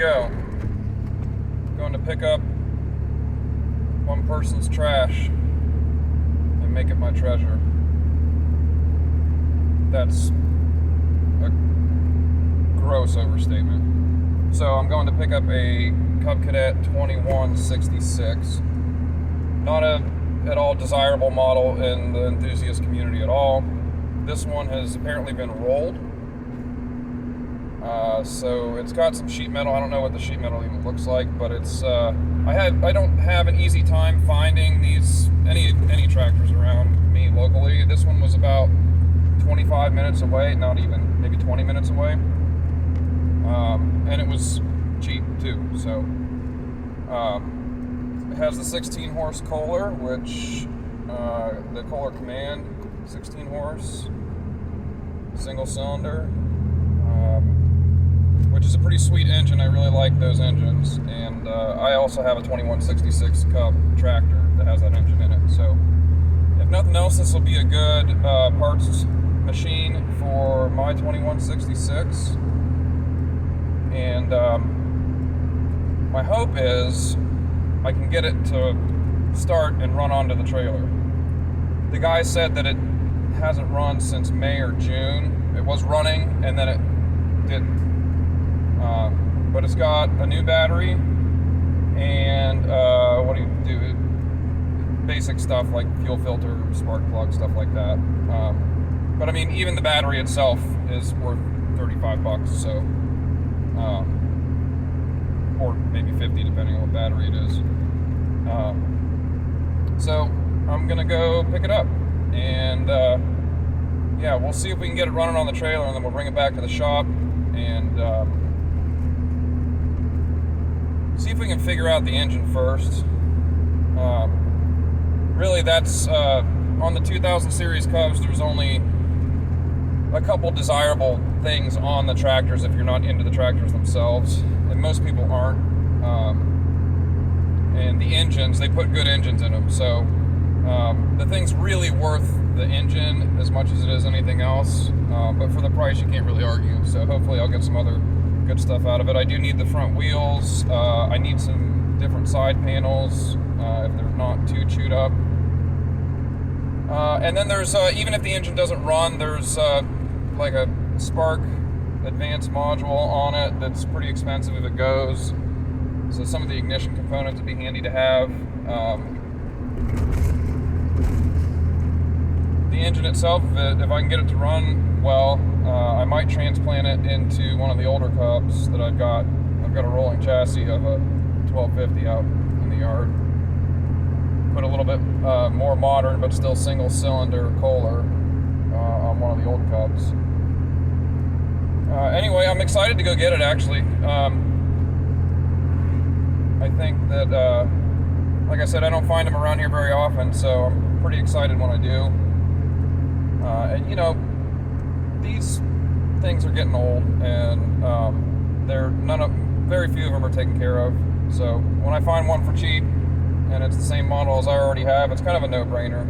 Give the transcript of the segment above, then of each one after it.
go. Going to pick up one person's trash and make it my treasure. That's a gross overstatement. So I'm going to pick up a Cub Cadet 2166. Not at all desirable model in the enthusiast community at all. This one has apparently been rolled. So it's got some sheet metal. I don't know what the sheet metal even looks like, but it's I don't have an easy time finding any tractors around me locally. This one was about 25 minutes away, not even, maybe 20 minutes away. And it was cheap too. So it has the 16 horse Kohler, which the Kohler Command, 16 horse, single cylinder, which is a pretty sweet engine. I really like those engines, and I also have a 2166 Cub tractor that has that engine in it. So if nothing else, this will be a good parts machine for my 2166. And my hope is I can get it to start and run onto the trailer. The guy said that it hasn't run since May or June. It was running and then it didn't. But it's got a new battery and what do you do? Basic stuff like fuel filter, spark plug, stuff like that. But I mean, even the battery itself is worth $35, so or maybe 50 depending on what battery it is. So I'm gonna go pick it up, and yeah, we'll see if we can get it running on the trailer, and then we'll bring it back to the shop and see if we can figure out the engine first. Really, that's on the 2000 series Cubs, there's only a couple desirable things on the tractors if you're not into the tractors themselves, and most people aren't. And the engines, they put good engines in them, so the thing's really worth the engine as much as it is anything else, but for the price you can't really argue, so hopefully I'll get some other good stuff out of it. I do need the front wheels. I need some different side panels if they're not too chewed up. And then there's, even if the engine doesn't run, there's like a spark advanced module on it that's pretty expensive if it goes. So some of the ignition components would be handy to have. The engine itself, if I can get it to run well, I might transplant it into one of the older Cubs that I've got. I've got a rolling chassis of a 1250 out in the yard. Put a little bit more modern, but still single cylinder Kohler on one of the old Cubs. Anyway, I'm excited to go get it, actually. I think that, like I said, I don't find them around here very often, so I'm pretty excited when I do. And you know, these things are getting old, and very few of them are taken care of. So when I find one for cheap, and it's the same model as I already have, it's kind of a no-brainer.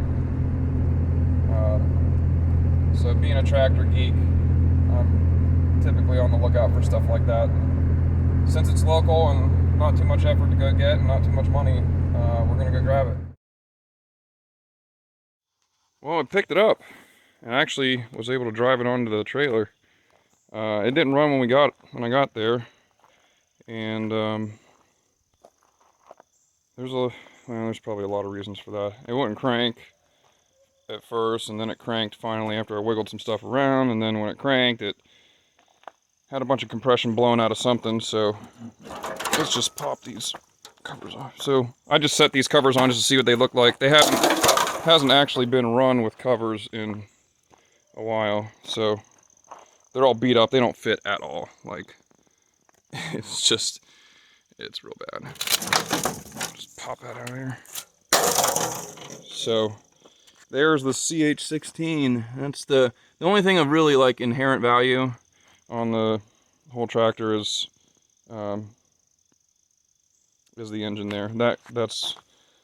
So being a tractor geek, I'm typically on the lookout for stuff like that. Since it's local and not too much effort to go get and not too much money, we're gonna go grab it. Well, I picked it up and actually was able to drive it onto the trailer. It didn't run when I got there, and there's probably a lot of reasons for that. It wouldn't crank at first, and then it cranked finally after I wiggled some stuff around, and then when it cranked, it had a bunch of compression blowing out of something. So let's just pop these covers off. So I just set these covers on just to see what they look like. They hasn't actually been run with covers in a while, so they're all beat up. They don't fit at all. Like, it's real bad. Just pop that out of here. So there's the CH16. That's the only thing of really like inherent value on the whole tractor is the engine there. That's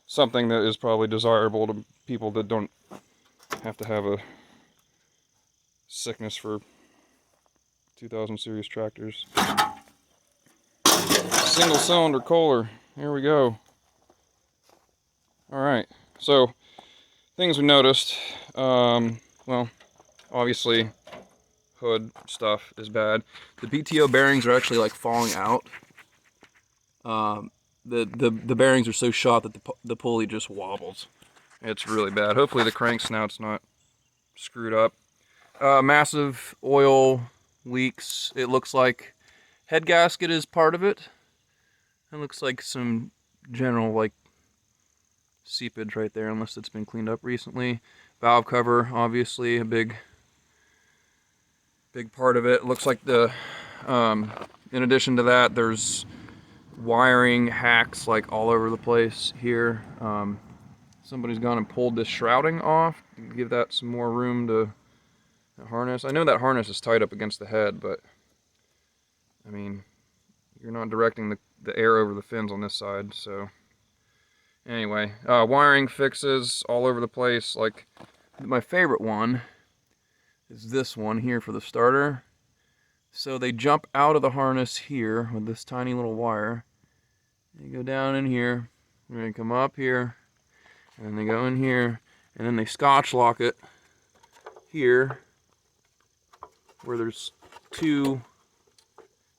something that is probably desirable to people that don't have to have a sickness for 2000 series tractors. single cylinder Kohler. Here we go. Alright, so things we noticed. Well, obviously hood stuff is bad. The PTO bearings are actually like falling out. The bearings are so shot that the pulley just wobbles. It's really bad. Hopefully the crank snout's not screwed up. Massive oil leaks. It looks like head gasket is part of it. It looks like some general like seepage right there, unless it's been cleaned up recently. Valve cover, obviously a big part of it. Looks like the in addition to that, there's wiring hacks like all over the place here. Somebody's gone and pulled this shrouding off to give that some more room to harness. I know that harness is tight up against the head, but I mean, you're not directing the air over the fins on this side, so anyway, wiring fixes all over the place. Like, my favorite one is this one here for the starter. So they jump out of the harness here with this tiny little wire. They go down in here, and they come up here, and then they go in here, and then they scotch lock it here, where there's two.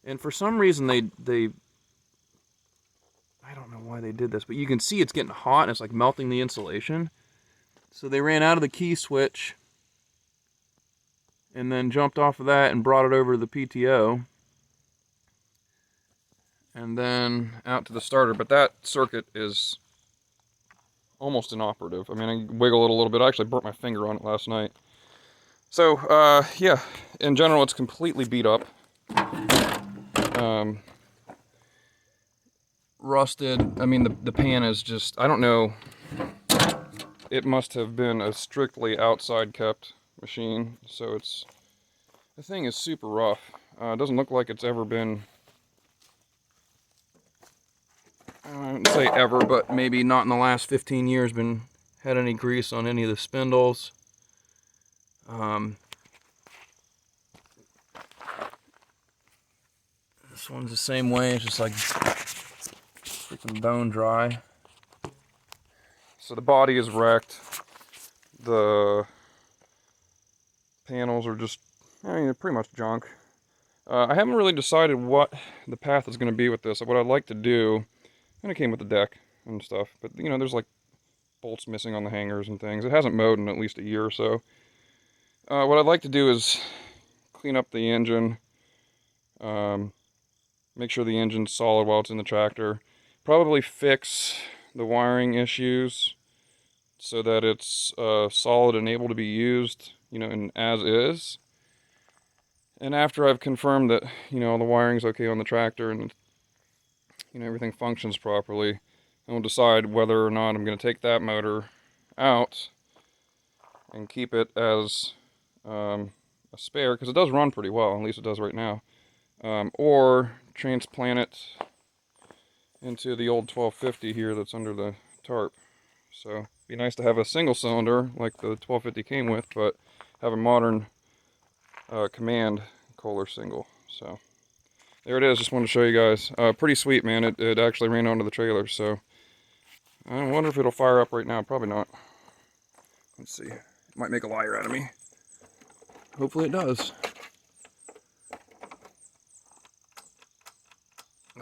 And for some reason they I don't know why they did this, but you can see it's getting hot and it's like melting the insulation. So they ran out of the key switch and then jumped off of that and brought it over to the PTO. And then out to the starter, but that circuit is almost inoperative. I mean, I wiggle it a little bit. I actually burnt my finger on it last night. So, yeah, in general, it's completely beat up. Rusted. I mean, the pan is just, I don't know. It must have been a strictly outside kept machine. So the thing is super rough. It doesn't look like it's ever been, I wouldn't say ever, but maybe not in the last 15 years had any grease on any of the spindles. This one's the same way. It's just like freaking bone dry. So the body is wrecked. The panels are just, I mean, they're pretty much junk. I haven't really decided what the path is going to be with this. What I'd like to do, and it came with the deck and stuff, but you know, there's like bolts missing on the hangers and things. It hasn't mowed in at least a year or so. What I'd like to do is clean up the engine, make sure the engine's solid while it's in the tractor, probably fix the wiring issues so that it's solid and able to be used, you know, and as is. And after I've confirmed that, you know, the wiring's okay on the tractor and, you know, everything functions properly, I will decide whether or not I'm going to take that motor out and keep it as a spare, because it does run pretty well, at least it does right now, or transplant it into the old 1250 here that's under the tarp. So it'd be nice to have a single cylinder like the 1250 came with, but have a modern command Kohler single. So there it is. Just wanted to show you guys. Pretty sweet, man. It actually ran onto the trailer, so I wonder if it'll fire up right now. Probably not. Let's see. It might make a liar out of me. Hopefully it does.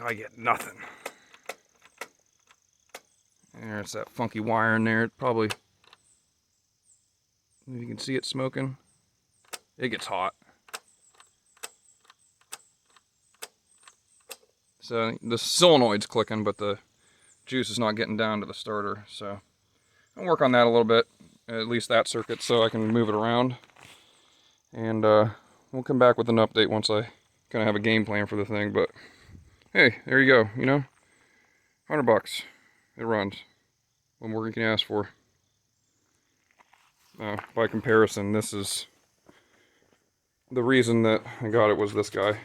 I get nothing. There's that funky wire in there. It probably, if you can see it smoking, it gets hot. So the solenoid's clicking, but the juice is not getting down to the starter. So I'll work on that a little bit, at least that circuit, so I can move it around. And we'll come back with an update once I kind of have a game plan for the thing. But hey, there you go, you know, $100. It runs. What more you can ask for. By comparison, this is the reason that I got it was this guy.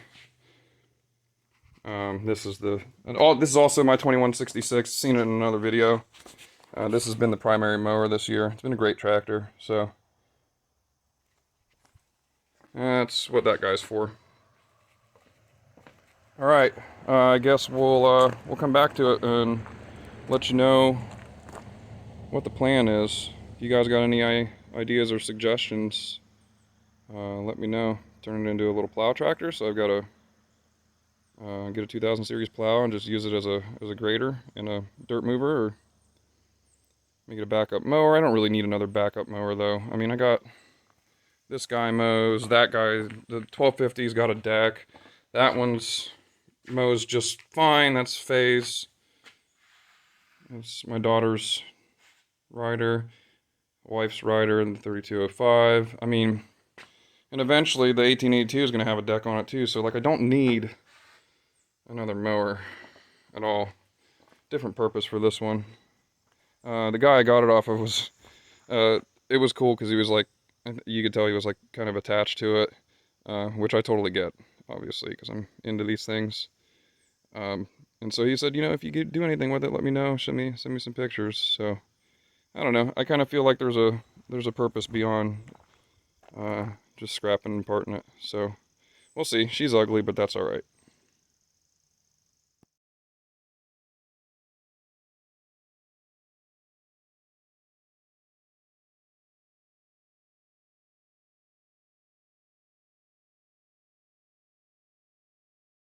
This is also my 2166. Seen it in another video. This has been the primary mower this year. It's been a great tractor. So that's what that guy's for. All right, I guess we'll come back to it and let you know what the plan is. If you guys got any ideas or suggestions, let me know. Turn it into a little plow tractor. So I've got to get a 2000 series plow and just use it as a grader and a dirt mover, or make it a backup mower. I don't really need another backup mower though. I mean, I got this guy mows, that guy, the 1250's got a deck. That one's mows just fine. That's phase. That's my daughter's rider, wife's rider, and the 3205. I mean, and eventually the 1882 is going to have a deck on it too. So like, I don't need another mower at all. Different purpose for this one. The guy I got it off of was, it was cool because he was like, you could tell he was like kind of attached to it, which I totally get, obviously, because I'm into these things. And so he said, you know, if you could do anything with it, let me know. Send me some pictures. So I don't know. I kind of feel like there's a purpose beyond just scrapping and parting it. So we'll see. She's ugly, but that's all right.